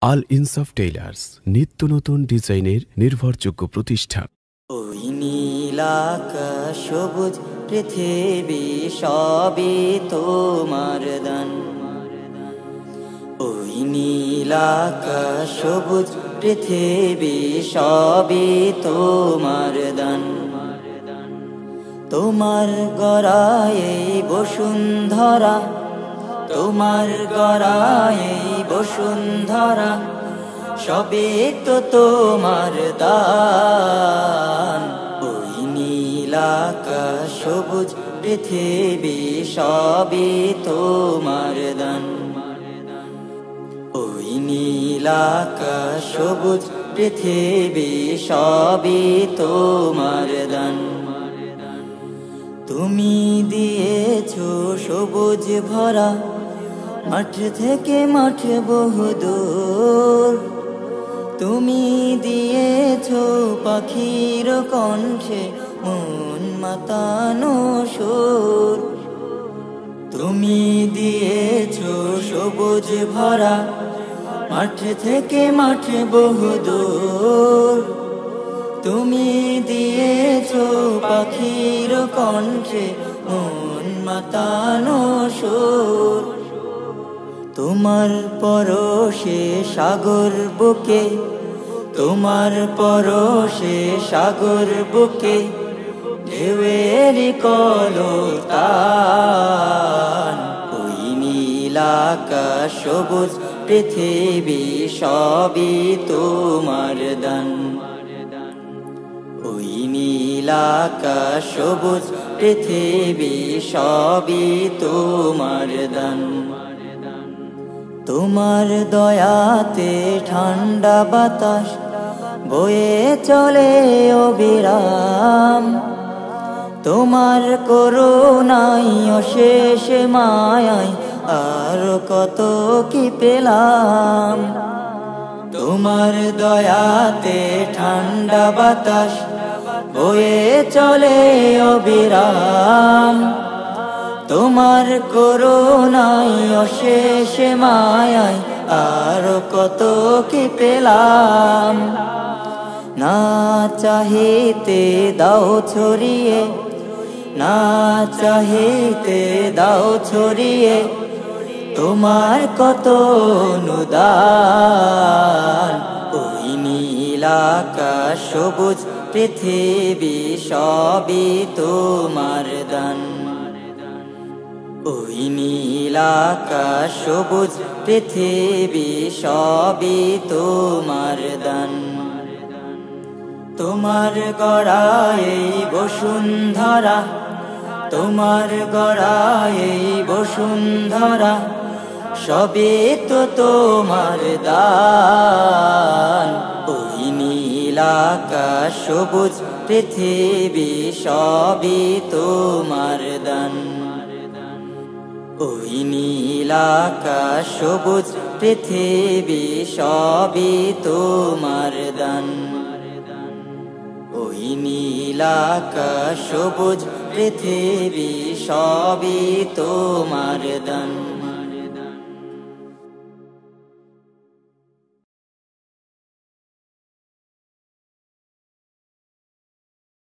আল ইনসাফ টেইলার্স, নিত্য নতুন ডিজাইনের নির্ভরযোগ্য প্রতিষ্ঠান। ওই নীল আকাশ সবুজ পৃথিবী সবই তোমার দান। ওই নীল আকাশ সবুজ পৃথিবী সবই তোমার দান। তোমার গড়ায় এই বসুন্ধরা, তোমার গড়ায় এই বসুন্ধরা, সবে তো তোমার দান। ওই নীল আকাশ সবুজ পৃথিবী সবে তোমার দান। ওই নীল আকাশ সবুজ পৃথিবী সবে তোমার দান। তুমি দিয়েছো সবুজ ভরা, মাঠ থেকে মাঠ বহুদূর। তুমি দিয়েছো পাখির কণ্ঠে মন মাতানো সুর। তুমি দিয়েছো সবুজ ভরা, মাঠ থেকে মাঠ বহুদূর। তুমি দিয়েছো পাখির কণ্ঠে মন মাতানো সুর। তোমার পরশে সাগর বুকে, তোমার পরশে সাগর বুকে, ঢেউয়ের কলতান। ওই নীল আকাশ সবুজ পৃথিবী সবই তোমার দান। ওই নীল আকাশ সবুজ পৃথিবী সবই তোমার দান। তোমার দয়াতে ঠান্ডা বাতাস বয়ে চলে অবিরাম। তোমার করুণায় অশেষ মায়ায় আর কত কি পেলাম। তোমার দয়াতে ঠান্ডা বাতাস বয়ে চলে অবিরাম। তোমার করুণায় অশেষ মায়ায় আর কত কি পেলাম। না চাহিতে দাও ছড়িয়ে, না চাহিতে দাও ছড়িয়ে, তোমার কত অনুদান। ওই নীল আকাশ সবুজ পৃথিবী সবই তোমার দান। ওই নীল আকাশ সবুজ পৃথিবী সবই তোমার দান। তোমার গড়ায় এই বসুন্ধরা, তোমার গড়ায় এই বসুন্ধরা, সবে তো তোমার দান। ওই নীল আকাশ সবুজ পৃথিবী সবই তোমার দান। ওই নীল আকাশ সবুজ পৃথিবী সবই তোমার দান। ওই নীল আকাশ সবুজ পৃথিবী সবই তোমার দান।